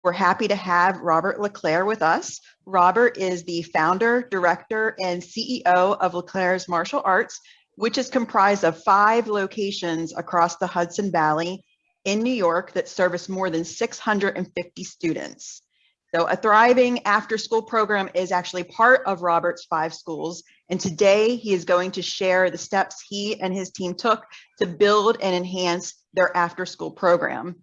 We're happy to have Robert Leclerc with us. Robert is the founder, director, and CEO of Leclerc's Martial Arts, which is comprised of 5 locations across the Hudson Valley in New York that service more than 650 students. So a thriving after-school program is actually part of Robert's 5 schools. And today he is going to share the steps he and his team took to build and enhance their after-school program.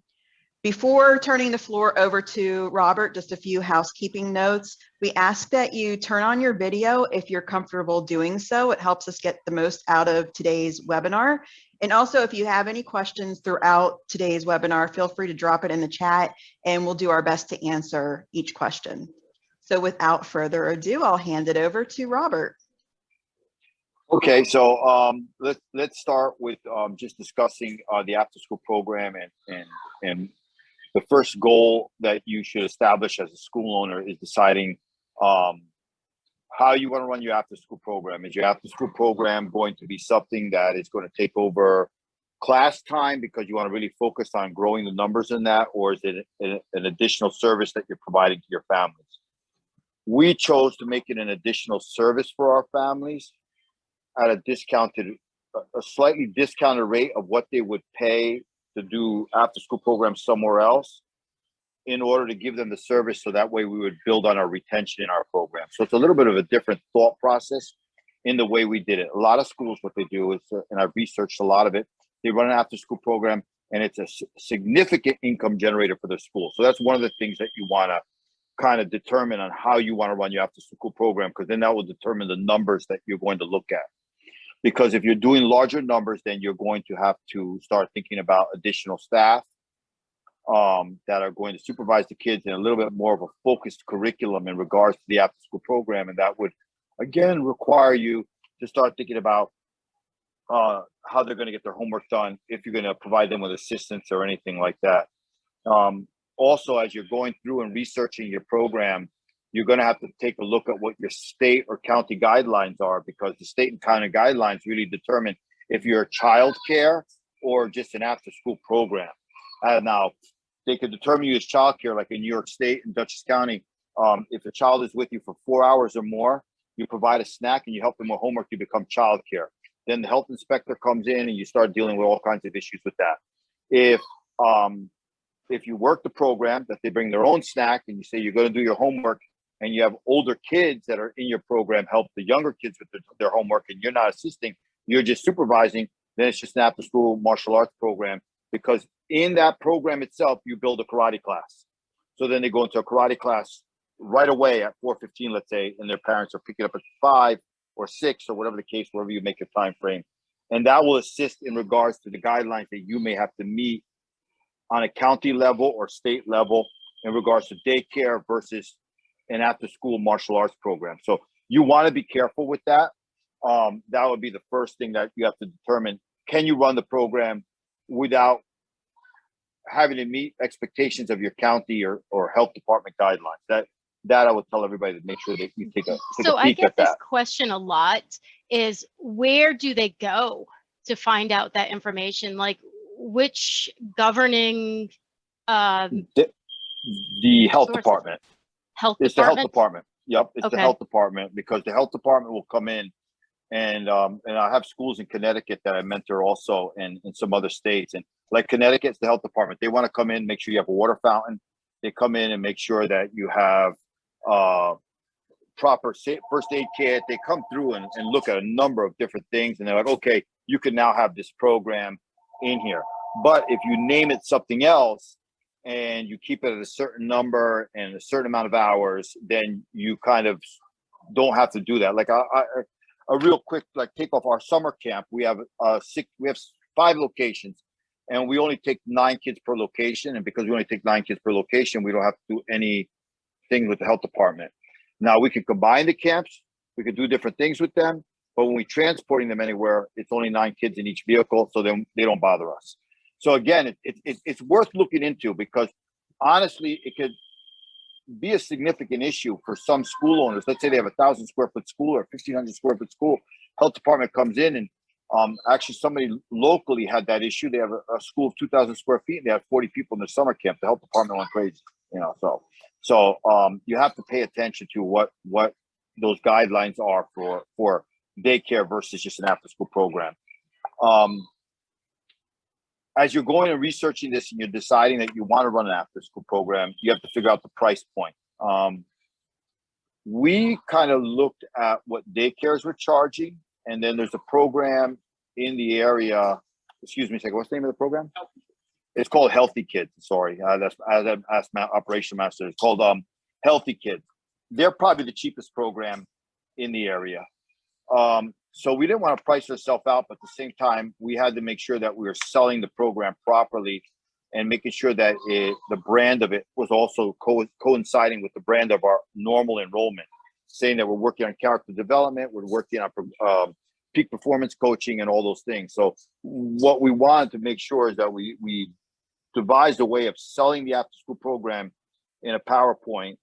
Before turning the floor over to Robert, just a few housekeeping notes. We ask that you turn on your video if you're comfortable doing so. It helps us get the most out of today's webinar. And also, if you have any questions throughout today's webinar, feel free to drop it in the chat and we'll do our best to answer each question. So without further ado, I'll hand it over to Robert. Okay, so let's start with just discussing the after-school program and the first goal that you should establish as a school owner is deciding how you want to run your after-school program. Is your after-school program going to be something that is going to take over class time because you want to really focus on growing the numbers in that, or is it an additional service that you're providing to your families? We chose to make it an additional service for our families at a slightly discounted rate of what they would pay to do after-school programs somewhere else in order to give them the service, so that way we would build on our retention in our program. So it's a little bit of a different thought process in the way we did it. A lot of schools, what they do is, and I've researched a lot of it, they run an after-school program and it's a significant income generator for their school. So that's one of the things that you want to kind of determine on how you want to run your after-school program, because then that will determine the numbers that you're going to look at. Because if you're doing larger numbers, then you're going to have to start thinking about additional staff that are going to supervise the kids in a little bit more of a focused curriculum in regards to the after-school program. And that would, again, require you to start thinking about how they're going to get their homework done, if you're going to provide them with assistance or anything like that. Also, as you're going through and researching your program, you're going to have to take a look at what your state or county guidelines are, because the state and county guidelines really determine if you're a child care or just an after-school program. Now, they could determine you as child care, like in New York State and Dutchess County. If a child is with you for 4 hours or more, you provide a snack and you help them with homework, you become child care. Then the health inspector comes in and you start dealing with all kinds of issues with that. If you work the program, that they bring their own snack and you say you're going to do your homework, and you have older kids that are in your program help the younger kids with their homework, and you're not assisting, you're just supervising, then it's just an after-school martial arts program, because in that program itself, you build a karate class. So then they go into a karate class right away at 4:15, let's say, and their parents are picking up at 5 or 6 or whatever the case, wherever you make your time frame. And that will assist in regards to the guidelines that you may have to meet on a county level or state level in regards to daycare versus an after-school martial arts program. So you want to be careful with that. That would be the first thing that you have to determine. Can you run the program without having to meet expectations of your county or health department guidelines? That I would tell everybody to make sure that you take a peek at that. So I get this question a lot, is where do they go to find out that information? Like which governing the health department. It's the health department. Yep, it's the health department, because the health department will come in and I have schools in Connecticut that I mentor also, and in some other states. And like Connecticut, it's the health department. They want to come in, make sure you have a water fountain. They come in and make sure that you have proper first aid kit. They come through and look at a number of different things, and they're like, okay, you can now have this program in here. But if you name it something else, and you keep it at a certain number and a certain amount of hours, then you kind of don't have to do that. Like a real quick, like, take off our summer camp. We have 5 locations, and we only take 9 kids per location. And because we only take 9 kids per location, we don't have to do anything with the health department. Now we can combine the camps. We can do different things with them, but when we're transporting them anywhere, it's only 9 kids in each vehicle, so then they don't bother us. So again, it's worth looking into, because honestly, it could be a significant issue for some school owners. Let's say they have a 1,000 square foot school or 1,500 square foot school. Health department comes in, and actually somebody locally had that issue. They have a school of 2,000 square feet, and they had 40 people in the summer camp. The health department went crazy. You have to pay attention to what those guidelines are for daycare versus just an after school program. As you're going and researching this and you're deciding that you want to run an after school program, you have to figure out the price point. We kind of looked at what daycares were charging, and then there's a program in the area. Excuse me a second. What's the name of the program? It's called Healthy Kids. Sorry, that's as I asked my operation master. It's called Healthy Kids. They're probably the cheapest program in the area. So we didn't want to price ourselves out, but at the same time, we had to make sure that we were selling the program properly and making sure that the brand of it was also coinciding with the brand of our normal enrollment, saying that we're working on character development, we're working on peak performance coaching and all those things. So what we wanted to make sure is that we devised a way of selling the after school program in a PowerPoint,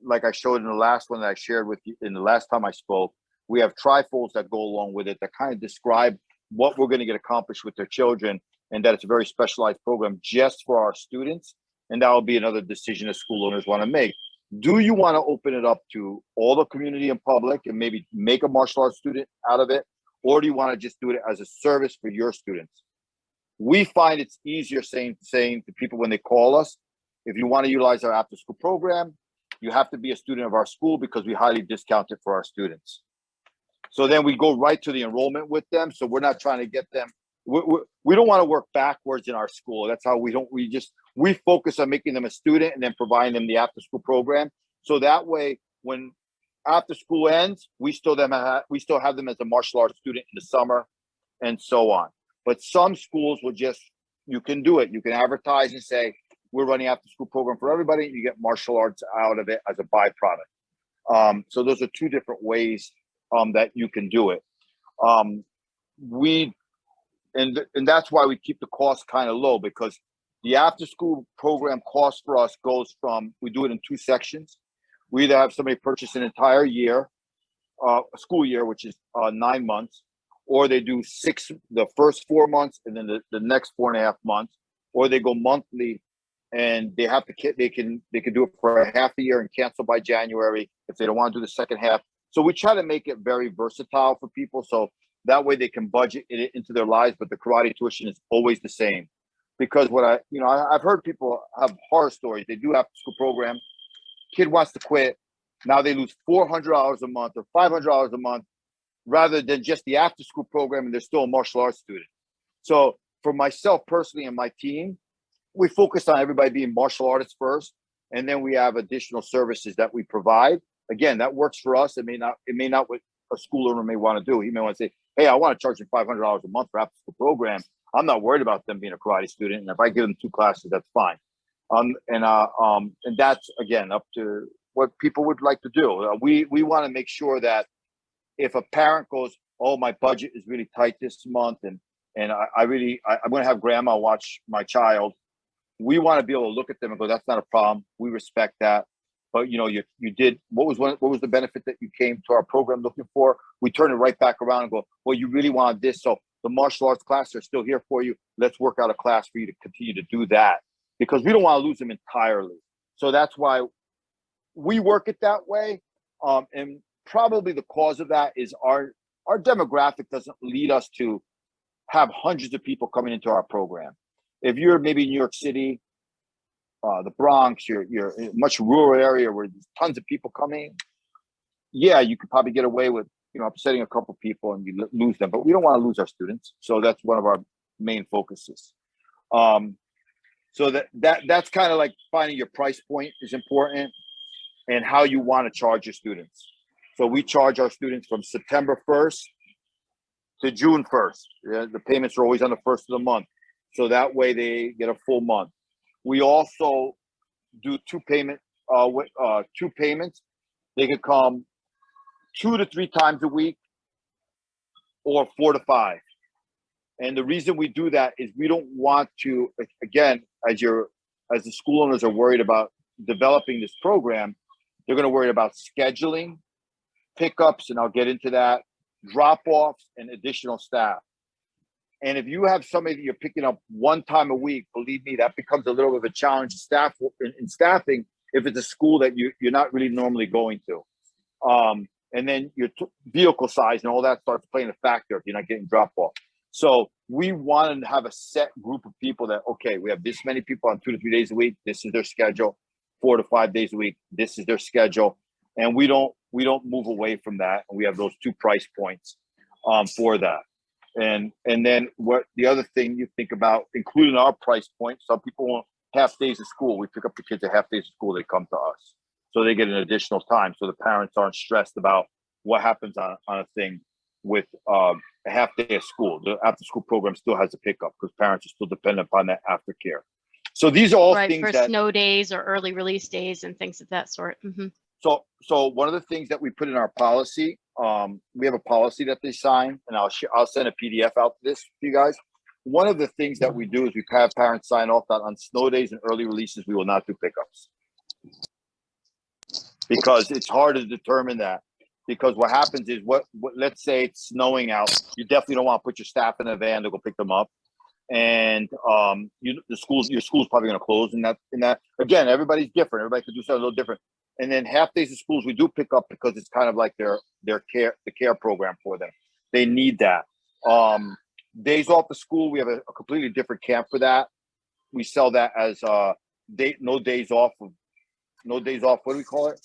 like I showed in the last one that I shared with you in the last time I spoke. We have trifolds that go along with it that kind of describe what we're going to get accomplished with their children, and that it's a very specialized program just for our students. And that will be another decision that school owners want to make. Do you want to open it up to all the community and public and maybe make a martial arts student out of it? Or do you want to just do it as a service for your students? We find it's easier saying to people when they call us, if you want to utilize our after school program, you have to be a student of our school because we highly discount it for our students. So then we go right to the enrollment with them. So we're not trying to get them. We don't want to work backwards in our school. That's how we focus on making them a student and then providing them the after school program. So that way, when after school ends, we still have them as a martial arts student in the summer and so on. But some schools will you can do it. You can advertise and say, we're running after school program for everybody. You get martial arts out of it as a byproduct. So those are two different ways that you can do it. And that's why we keep the cost kind of low, because the after school program cost for us goes from, we do it in two sections. We either have somebody purchase an entire year, a school year, which is 9 months, or they do the first 4 months and then the next 4.5 months, or they go monthly and they can do it for a half a year and cancel by January if they don't want to do the second half. So we try to make it very versatile for people, so that way they can budget it into their lives, but the karate tuition is always the same. Because I've heard people have horror stories. They do after school program, kid wants to quit, now they lose $400 a month or $500 a month rather than just the after school program, and they're still a martial arts student. So for myself personally and my team, we focus on everybody being martial artists first, and then we have additional services that we provide. Again, that works for us. It may not what a school owner may want to do. He may want to say, hey, I want to charge them $500 a month for after school program. I'm not worried about them being a karate student. And if I give them 2 classes, that's fine. And that's, again, up to what people would like to do. We want to make sure that if a parent goes, oh, my budget is really tight this month, and I'm going to have grandma watch my child, we want to be able to look at them and go, that's not a problem. We respect that. But you did, what was the benefit that you came to our program looking for? We turn it right back around and go, well, you really wanted this, so the martial arts classes are still here for you. Let's work out a class for you to continue to do that, because we don't want to lose them entirely. So that's why we work it that way. And probably the cause of that is our demographic doesn't lead us to have hundreds of people coming into our program. If you're maybe in New York City, the Bronx, you're in a much rural area where there's tons of people coming, yeah, you could probably get away with upsetting a couple people and you lose them, but we don't want to lose our students. So that's one of our main focuses. So that's kind of like finding your price point is important, and how you want to charge your students. So we charge our students from September 1st to June 1st. The payments are always on the 1st of the month, so that way they get a full month. We also do two payments. They could come 2 to 3 times a week, or 4 to 5. And the reason we do that is we don't want to, again, as the school owners are worried about developing this program, they're going to worry about scheduling, pickups, and I'll get into that, drop-offs, and additional staff. And if you have somebody that you're picking up one time a week, believe me, that becomes a little bit of a challenge in staffing if it's a school that you're not really normally going to. And then your vehicle size and all that starts playing a factor if you're not getting dropped off. So we want to have a set group of people that, okay, we have this many people on 2 to 3 days a week. This is their schedule. 4 to 5 days a week. This is their schedule. And we don't move away from that. And we have those 2 price points for that. And then what the other thing you think about, including our price point, some people want half days of school. We pick up the kids at half days of school. They come to us. So they get an additional time. So the parents aren't stressed about what happens on a thing with a half day of school. The after school program still has a pickup because parents are still dependent upon that aftercare. So these are all things for that snow days or early release days and things of that sort. So one of the things that we put in our policy, we have a policy that they sign, and I'll send a PDF out to this to you guys. One of the things that we do is we have parents sign off that on snow days and early releases, we will not do pickups. Because it's hard to determine that. Because what happens is what let's say it's snowing out, you definitely don't want to put your staff in a van to go pick them up. And your school's probably going to close in that. Again, everybody's different. Everybody could do something a little different. And then half days of schools we do pick up because it's kind of like the care program for them. They need that. Days off of school, we have a completely different camp for that. We sell that as no days off. What do we call it?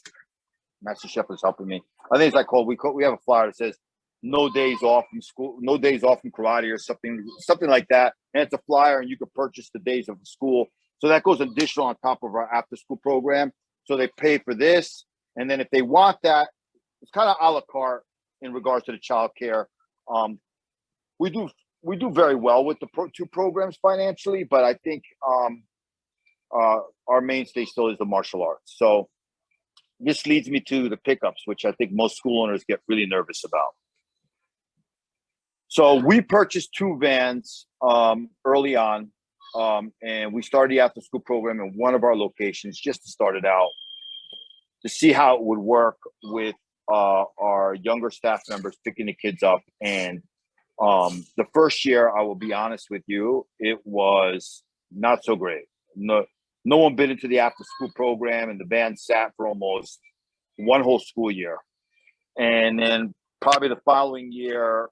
Master Chef is helping me. I think it's like we have a flyer that says no days off from school, no days off from karate or something like that. And it's a flyer and you can purchase the days of the school. So that goes additional on top of our after school program. So they pay for this. And then if they want that, it's kind of a la carte in regards to the child care. We do very well with the 2 programs financially, but I think our mainstay still is the martial arts. So this leads me to the pickups, which I think most school owners get really nervous about. So we purchased 2 vans early on, and we started the after school program in one of our locations just to start it out, to see how it would work with our younger staff members picking the kids up. And the first year, I will be honest with you, it was not so great. No one been into the after school program, and the van sat for almost one whole school year. And then probably the following year,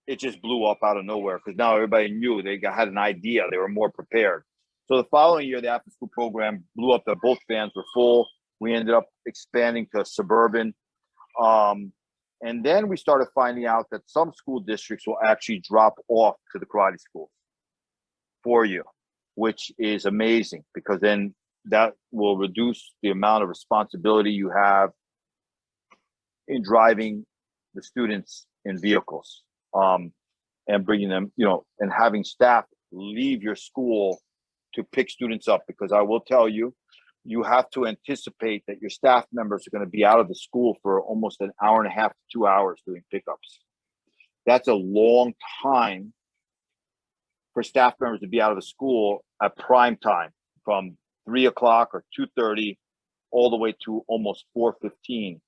it just blew up out of nowhere because now everybody knew had an idea. They were more prepared. So the following year, the after school program blew up. That both vans were full. We ended up expanding to suburban. And then we started finding out that some school districts will actually drop off to the karate schools for you, which is amazing because then that will reduce the amount of responsibility you have in driving the students in vehicles, and bringing them, and having staff leave your school to pick students up. Because I will tell you, you have to anticipate that your staff members are going to be out of the school for almost an hour and a half to 2 hours doing pickups. That's a long time for staff members to be out of the school at prime time from 3 o'clock or 2:30 all the way to almost 4:15.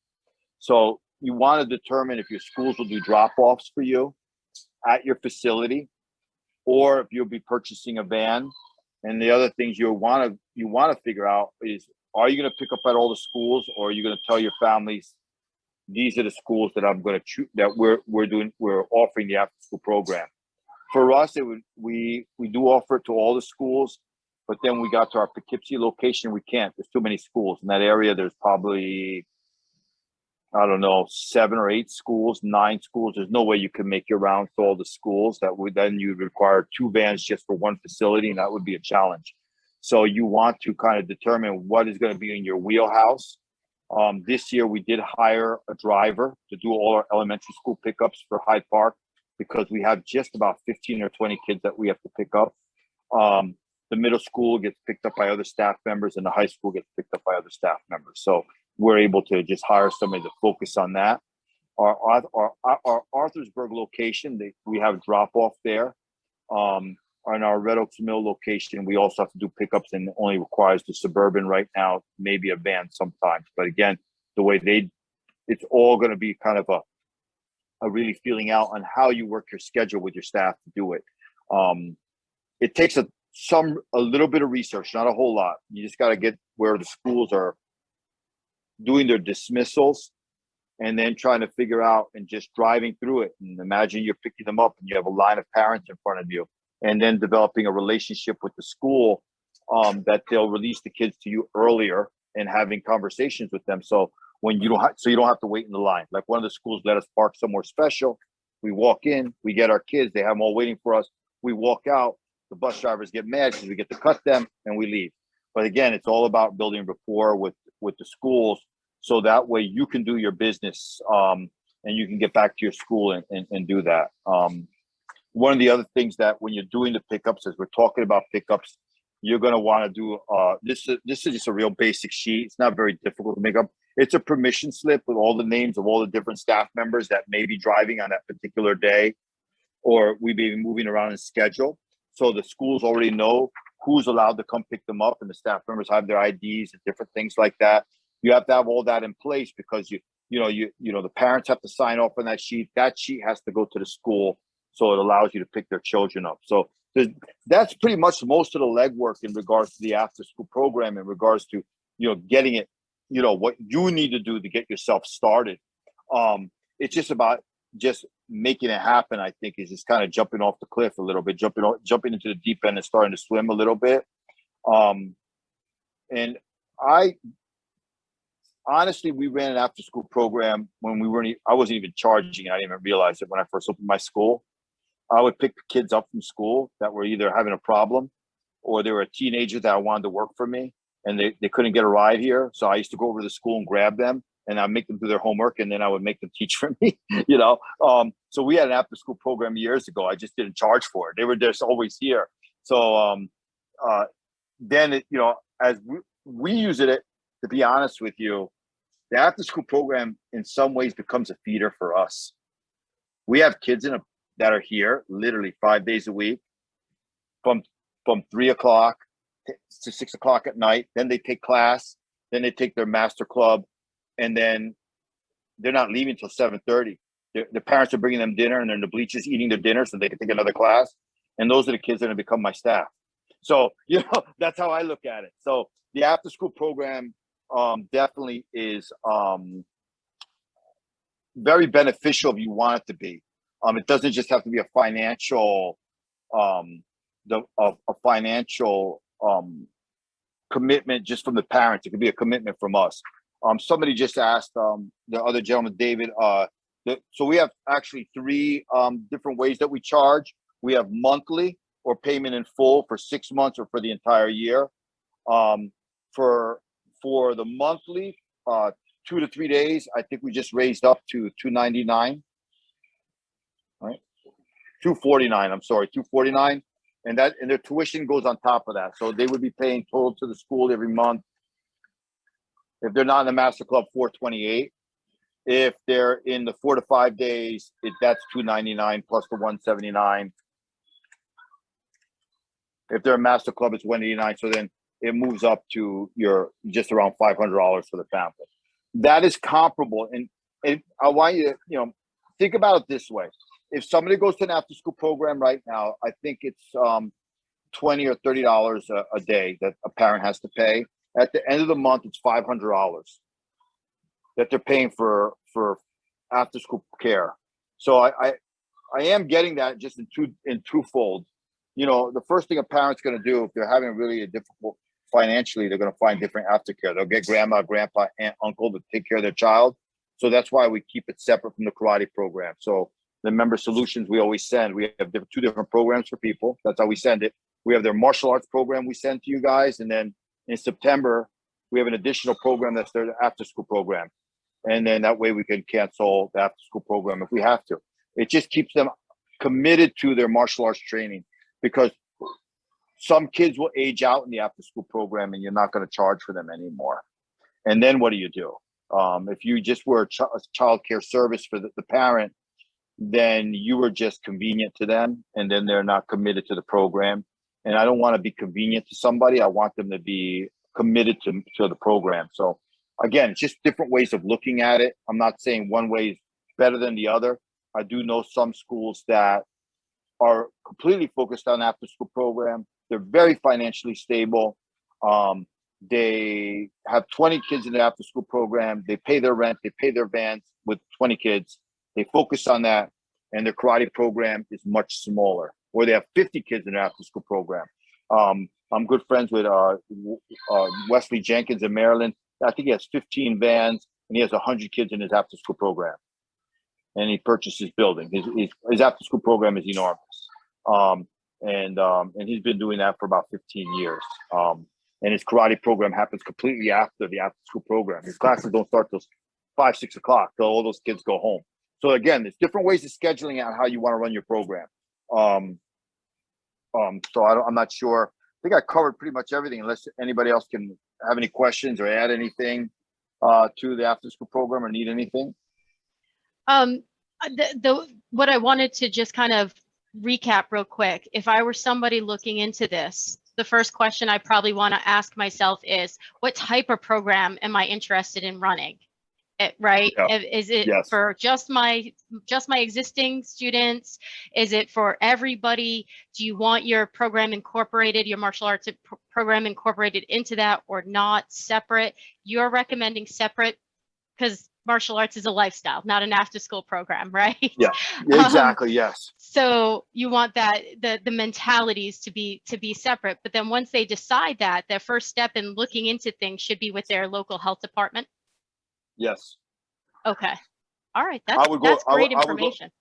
So you want to determine if your schools will do drop-offs for you at your facility, or if you'll be purchasing a van. And the other things you want to figure out is, are you going to pick up at all the schools, or are you going to tell your families, these are the schools that I'm going to choose, that we're offering the after school program. For us, we do offer it to all the schools, but then we got to our Poughkeepsie location, we can't. There's too many schools in that area. There's probably, I don't know, 7 or 8 schools, 9 schools. There's no way you can make your rounds to all the schools. Then you'd require 2 vans just for one facility, and that would be a challenge. So you want to kind of determine what is going to be in your wheelhouse. This year we did hire a driver to do all our elementary school pickups for Hyde Park, because we have just about 15 or 20 kids that we have to pick up. The middle school gets picked up by other staff members, and the high school gets picked up by other staff members. So we're able to just hire somebody to focus on that. Our Arthur'sburg location, we have drop off there. On our Red Oaks Mill location, we also have to do pickups, and it only requires the suburban right now, maybe a van sometimes. But again, the way it's all going to be kind of really feeling out on how you work your schedule with your staff to do it. It takes a little bit of research, not a whole lot. You just got to get where the schools are doing their dismissals, and then trying to figure out and just driving through it. And imagine you're picking them up and you have a line of parents in front of you, and then developing a relationship with the school, that they'll release the kids to you earlier, and having conversations with them. So when you don't have to wait in the line. Like one of the schools let us park somewhere special. We walk in, we get our kids, they have them all waiting for us. We walk out, the bus drivers get mad because we get to cut them, and we leave. But again, it's all about building rapport with the schools, so that way you can do your business, and you can get back to your school and do that. One of the other things that when you're doing the pickups, as we're talking about pickups, you're going to want to do, this is just a real basic sheet. It's not very difficult to make up. It's a permission slip with all the names of all the different staff members that may be driving on that particular day, or we may be moving around in schedule. So the schools already know who's allowed to come pick them up, and the staff members have their IDs and different things like that. You have to have all that in place, because you know the parents have to sign off on that sheet. That sheet has to go to the school, so it allows you to pick their children up. So that's pretty much most of the legwork in regards to the after school program, in regards to getting it, what you need to do to get yourself started. It's just about just making it happen. I think is just kind of jumping off the cliff a little bit, jumping into the deep end and starting to swim a little bit. And honestly, we ran an after school program when I wasn't even charging. I didn't even realize it when I first opened my school. I would pick kids up from school that were either having a problem, or they were a teenager that wanted to work for me, and they couldn't get a ride here. So I used to go over to the school and grab them, and I'd make them do their homework, and then I would make them teach for me, So we had an after school program years ago. I just didn't charge for it. They were just always here. So then, as we use it, to be honest with you, the after school program in some ways becomes a feeder for us. We have kids that are here literally 5 days a week, from 3 o'clock to 6 o'clock at night. Then they take class, then they take their master club, and then they're not leaving until 7:30. The parents are bringing them dinner, and they're in the bleachers eating their dinner so they can take another class. And those are the kids that are going to become my staff. So, that's how I look at it. So the after school program definitely is very beneficial if you want it to be. It doesn't just have to be a financial commitment just from the parents. It could be a commitment from us. Somebody just asked the other gentleman, David. So we have actually 3 different ways that we charge. We have monthly, or payment in full for 6 months, or for the entire year. For the monthly, 2 to 3 days, I think we just raised up to $299. Right, $249. I'm sorry, $249, and their tuition goes on top of that. So they would be paying total to the school every month. If they're not in the Master Club, $428. If they're in the 4 to 5 days, that's $299 plus the $179. If they're a Master Club, it's $189. So then it moves up to just around $500 for the family. That is comparable, and I want you to think about it this way. If somebody goes to an after-school program right now, I think it's $20 or $30 a day that a parent has to pay. At the end of the month, it's $500 that they're paying for after-school care. So I am getting that just in twofold. The first thing a parent's going to do if they're having really a difficult financially, they're going to find different aftercare. They'll get grandma, grandpa, aunt, uncle to take care of their child. So that's why we keep it separate from the karate program. So the member solutions we always send, we have 2 different programs for people. That's how we send it. We have their martial arts program we send to you guys. And then in September, we have an additional program that's their after school program. And then that way we can cancel the after school program if we have to. It just keeps them committed to their martial arts training, because some kids will age out in the after school program and you're not going to charge for them anymore. And then what do you do? If you just were a child care service for the parent, then you were just convenient to them, and then they're not committed to the program. And I don't want to be convenient to somebody. I want them to be committed to the program. So again, it's just different ways of looking at it. I'm not saying one way is better than the other. I do know some schools that are completely focused on after school program. They're very financially stable. They have 20 kids in the after school program. They pay their rent, they pay their vans with 20 kids. They focus on that, and their karate program is much smaller. Or they have 50 kids in their after school program. I'm good friends with Wesley Jenkins in Maryland. I think he has 15 vans, and he has 100 kids in his after school program. And he purchased his building. His after school program is enormous. And he's been doing that for about 15 years. And his karate program happens completely after the after school program. His classes don't start till 5, 6 o'clock till all those kids go home. So again, there's different ways of scheduling out how you want to run your program. So I'm not sure. I think I covered pretty much everything, unless anybody else can have any questions or add anything to the after school program or need anything. What I wanted to just kind of recap real quick, if I were somebody looking into this, the first question I probably want to ask myself is, what type of program am I interested in running? Right? Yeah. Is it Yes. for just my existing students? Is it for everybody? Do you want your program incorporated, your martial arts program incorporated into that, or not, separate? You're recommending separate because martial arts is a lifestyle, not an after school program, right? Yeah, exactly. Yes. So you want that the mentalities to be separate, but then once they decide that, their first step in looking into things should be with their local health department. Yes. Okay. All right. That's great information.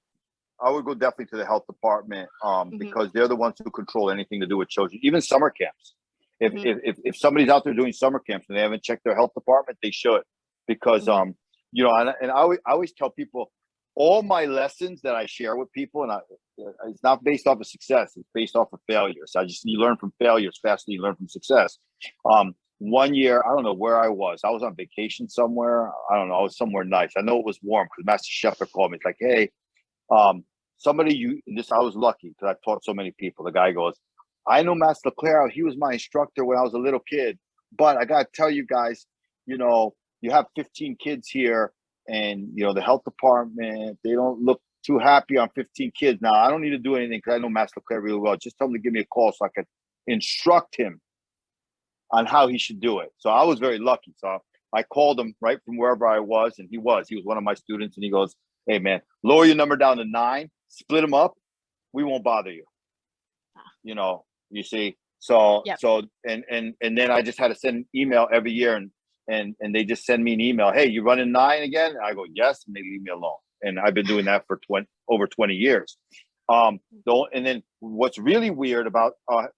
I would go definitely to the health department because they're the ones who control anything to do with children, even summer camps. If somebody's out there doing summer camps and they haven't checked their health department, they should, because you know, and I always tell people, all my lessons that I share with people, and it's not based off of success, it's based off of failures. You learn from failures faster than you learn from success. One year, I don't know where I was on vacation somewhere. I don't know, I was somewhere nice. I know it was warm because Master Shepard called me. It's like, hey, I was lucky because I taught so many people. The guy goes, I know Master Leclerc, he was my instructor when I was a little kid, but I got to tell you guys, you know, you have 15 kids here, and, you know, the health department, they don't look too happy on 15 kids. Now, I don't need to do anything because I know Master Leclerc really well. Just tell him to give me a call so I could instruct him on how he should do it. So I was very lucky. So I called him right from wherever I was, and he was one of my students, and he goes, hey, man, lower your number down to 9, split them up. We won't bother you. You know, you see? So, yep. And then I just had to send an email every year, and they just send me an email. Hey, you running 9 again? I go, yes. And they leave me alone. And I've been doing that for over 20 years. And then what's really weird about I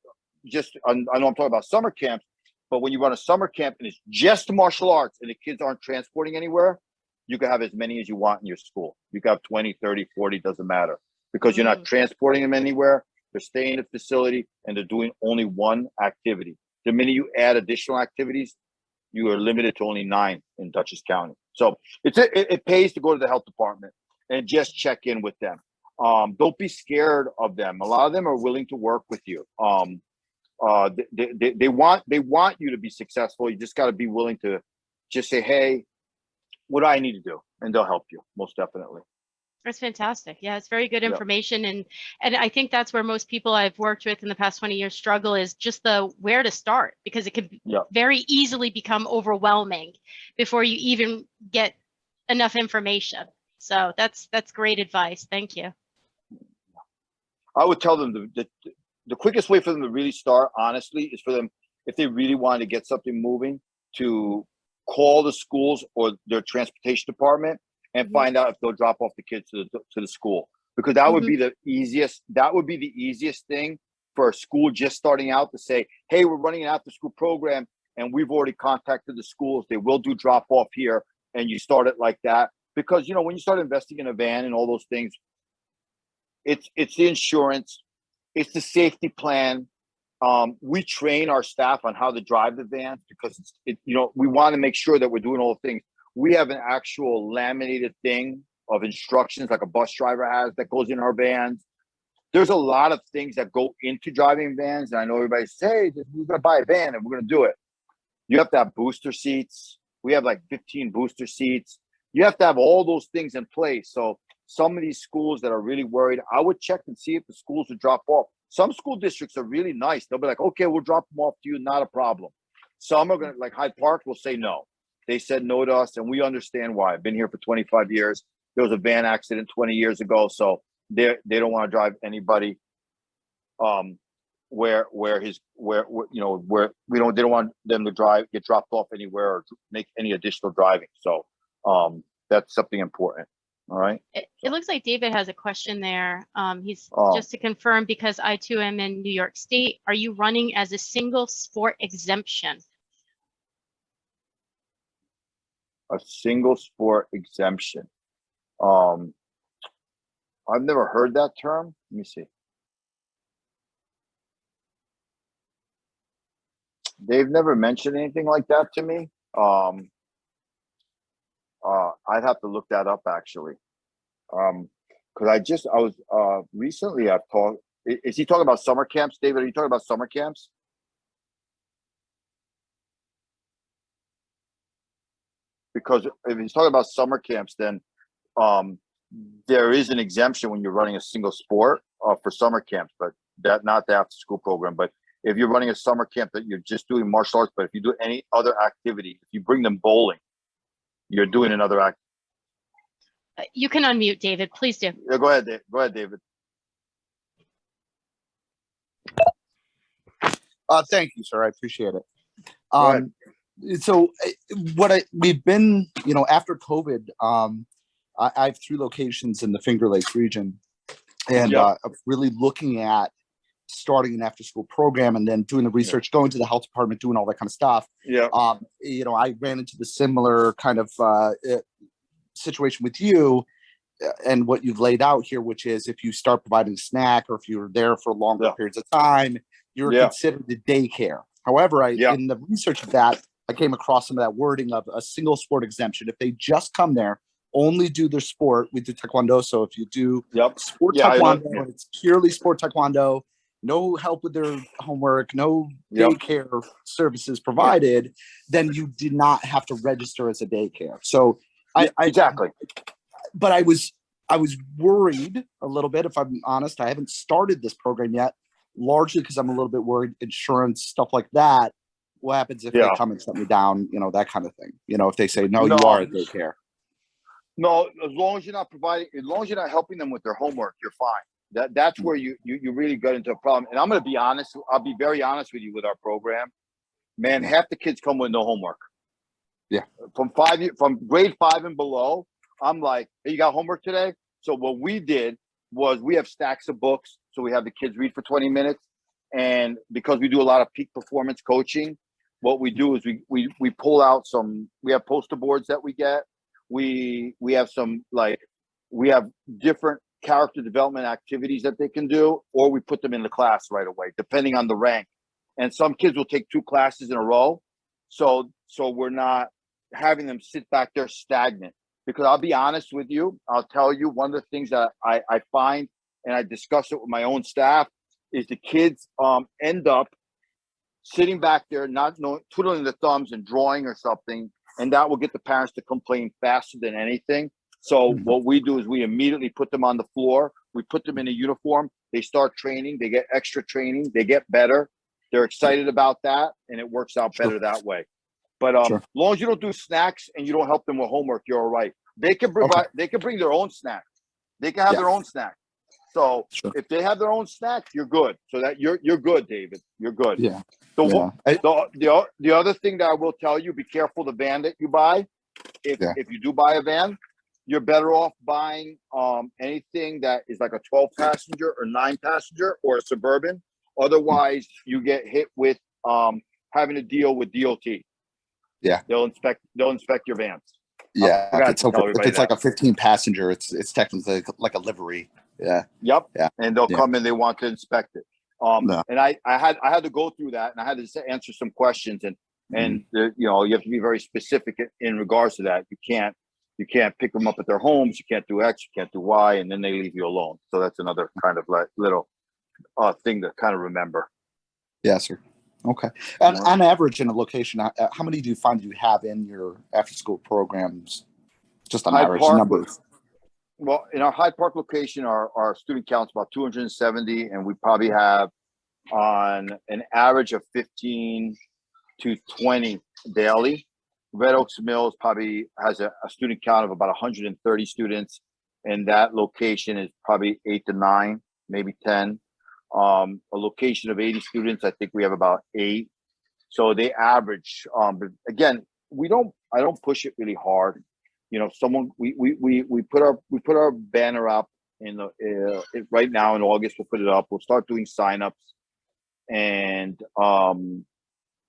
know I'm talking about summer camps, but when you run a summer camp and it's just martial arts and the kids aren't transporting anywhere, you can have as many as you want in your school. You can have 20, 30, 40, doesn't matter, because you're not transporting them anywhere. They're staying in the facility and they're doing only one activity. The minute you add additional activities, you are limited to only 9 in Dutchess County. So it pays to go to the health department and just check in with them. Don't be scared of them. A lot of them are willing to work with you. They want you to be successful. You just got to be willing to just say, hey, what do I need to do? And they'll help you, most definitely. That's fantastic. Yeah, it's very good information. And I think that's where most people I've worked with in the past 20 years struggle, is just the where to start, because it can very easily become overwhelming before you even get enough information. So that's great advice. Thank you. I would tell them the quickest way for them to really start, honestly, is for them, if they really want to get something moving, to call the schools or their transportation department and find out if they'll drop off the kids to the school, because that would be the easiest. That would be the easiest thing for a school just starting out to say, hey, we're running an after school program and we've already contacted the schools. They will do drop off here, and you start it like that. Because, you know, when you start investing in a van and all those things, it's the insurance, it's the safety plan. We train our staff on how to drive the van, because we want to make sure that we're doing all the things. We have an actual laminated thing of instructions like a bus driver has that goes in our vans. There's a lot of things that go into driving vans. And I know everybody says, hey, we're going to buy a van and we're going to do it. You have to have booster seats. We have like 15 booster seats. You have to have all those things in place. So some of these schools that are really worried, I would check and see if the schools would drop off. Some school districts are really nice. They'll be like, okay, we'll drop them off to you, not a problem. Some are going to, like Hyde Park, will say no. They said no to us, and we understand why. I've been here for 25 years. There was a van accident 20 years ago, so they don't want to drive anybody where they don't want them to get dropped off anywhere or to make any additional driving. So that's something important. All right. It looks like David has a question there. He's just to confirm, because I too am in New York State. Are you running as a single sport exemption? A single sport exemption. I've never heard that term. Let me see. They've never mentioned anything like that to me. I'd have to look that up actually. Because I was recently I've talked. Is he talking about summer camps, David? Are you talking about summer camps? Because if he's talking about summer camps, then there is an exemption when you're running a single sport for summer camps, but not the after school program. But if you're running a summer camp that you're just doing martial arts, but if you do any other activity, if you bring them bowling, you're doing another act. You can unmute, David. Please do. Yeah, go ahead, Dave. Go ahead, David. Thank you, sir. I appreciate it. So we've been, after COVID, I have 3 locations in the Finger Lakes region, and really looking at starting an after school program and then doing the research, going to the health department, doing all that kind of stuff. Yeah. I ran into the similar kind of situation with you and what you've laid out here, which is if you start providing a snack or if you're there for longer periods of time, you're considered a daycare. However, in the research of that, I came across some of that wording of a single sport exemption. If they just come there, only do their sport. We do Taekwondo. So if you do sport Taekwondo, it's purely sport Taekwondo, no help with their homework, no daycare services provided, then you did not have to register as a daycare. So exactly. But I was worried a little bit, if I'm honest. I haven't started this program yet, largely because I'm a little bit worried, insurance, stuff like that. What happens if they come and shut me down, that kind of thing. If they say, no, you are a daycare. No, as long as you're not helping them with their homework, you're fine. That's where you really got into a problem. And I'm going to be honest. I'll be very honest with you with our program. Man, half the kids come with no homework. Yeah. From grade 5 and below, I'm like, hey, you got homework today? So what we did was we have stacks of books. So we have the kids read for 20 minutes. And because we do a lot of peak performance coaching, what we do is we pull out we have poster boards that we get. We have we have different character development activities that they can do, or we put them in the class right away, depending on the rank. And some kids will take 2 classes in a row. So we're not having them sit back there stagnant. Because I'll be honest with you, I'll tell you, one of the things that I find, and I discuss it with my own staff, is the kids end up sitting back there, not knowing, twiddling the thumbs and drawing or something, and that will get the parents to complain faster than anything. So what we do is we immediately put them on the floor. We put them in a uniform. They start training. They get extra training. They get better. They're excited about that, and it works out better that way. But as long as you don't do snacks and you don't help them with homework, you're all right. They can provide. They can bring their own snack. They can have their own snack. So if they have their own snack, you're good. So that you're good, David. You're good. Yeah. So the other thing that I will tell you, be careful the van that you buy. If you do buy a van, you're better off buying anything that is like a 12 passenger or 9 passenger or a Suburban. Otherwise, you get hit with having to deal with DOT. Yeah, they'll inspect your vans. Yeah, if it's like a 15 passenger, it's technically like a livery. Yeah. Yep. Yeah. And they'll come and they want to inspect it. And I had to go through that, and I had to answer some questions, and you have to be very specific in regards to that. You can't pick them up at their homes. You can't do X, you can't do Y, and then they leave you alone. So that's another kind of little thing to kind of remember. Yeah, sir. Okay. And on average in a location, how many do you find you have in your after school programs? Just on average numbers. Well, in our Hyde Park location, our student count's about 270, and we probably have on an average of 15 to 20 daily. Red Oaks Mills probably has a student count of about 130 students, and that location is probably 8 to 9, maybe 10. A location of 80 students, I think we have about 8. So they average. But again, I don't push it really hard. You know, we put our banner up in the right now in August. We'll put it up. We'll start doing signups, and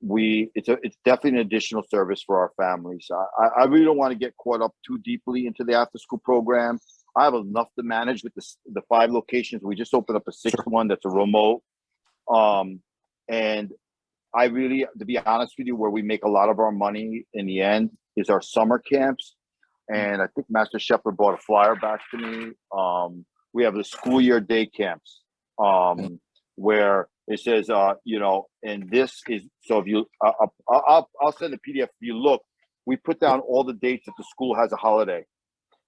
it's definitely an additional service for our families. I really don't want to get caught up too deeply into the after school program. I have enough to manage with the 5 locations. We just opened up a 6th one that's a remote, and I really, to be honest with you, where we make a lot of our money in the end is our summer camps. And I think Master Shepherd brought a flyer back to me. We have the school year day camps, where it says, you know, and this is, so if you, I'll send a PDF. If you look, we put down all the dates that the school has a holiday.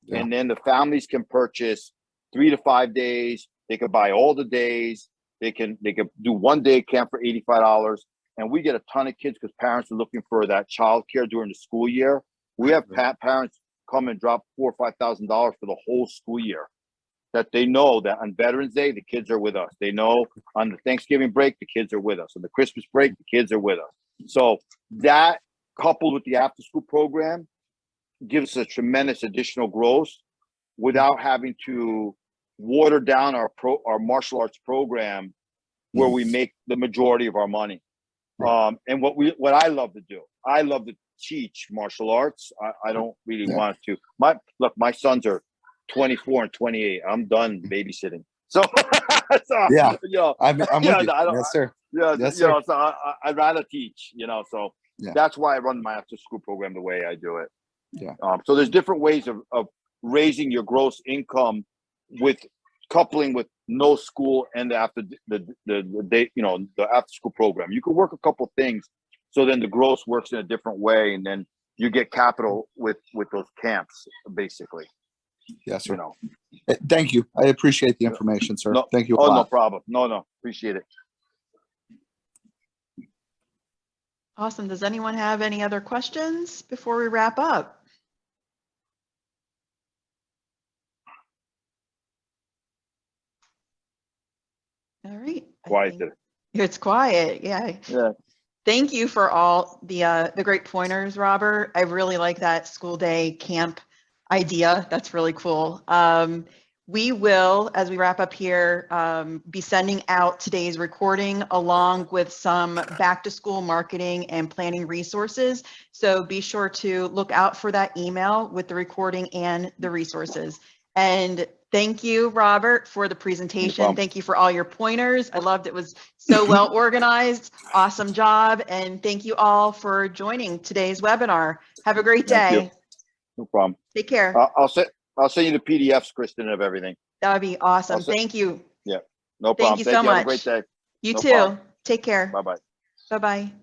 Yeah. And then the families can purchase 3 to 5 days. They could buy all the days. They could do 1 day camp for $85. And we get a ton of kids because parents are looking for that childcare during the school year. We have parents come and drop $4,000 or $5,000 for the whole school year. That they know that on Veterans Day, the kids are with us. They know on the Thanksgiving break, the kids are with us. On the Christmas break, the kids are with us. So that coupled with the after school program gives us a tremendous additional growth without having to water down our martial arts program where we make the majority of our money. And what I love to do, I love to teach martial arts. I don't really want to. My sons are 24 and 28. I'm done babysitting. So, yeah, you know, I'm with you. Yes, sir. Yeah, yes, you sir. know, so I'd rather teach. You know, so that's why I run my after school program the way I do it. Yeah. So there's different ways of raising your gross income with coupling with no school and after the day, you know, the after school program. You can work a couple things, so then the gross works in a different way, and then you get capital with those camps, basically. Yes, sir. You know. Thank you. I appreciate the information, sir. No, thank you. No problem. No, appreciate it. Awesome. Does anyone have any other questions before we wrap up? All right. Quiet. It's quiet. Yeah. Thank you for all the great pointers, Robert. I really like that school day camp idea. That's really cool. We will, as we wrap up here, be sending out today's recording along with some back to school marketing and planning resources. So be sure to look out for that email with the recording and the resources. And thank you, Robert, for the presentation. No, thank you for all your pointers. I loved it. Was so well organized. Awesome job. And thank you all for joining today's webinar. Have a great day. No problem. Take care. I'll send you the PDFs, Kristen, of everything. That would be awesome. Thank you. Yeah, no problem. Thank you so much. Have a great day. You No too. problem. Take care. Bye-bye. Bye-bye.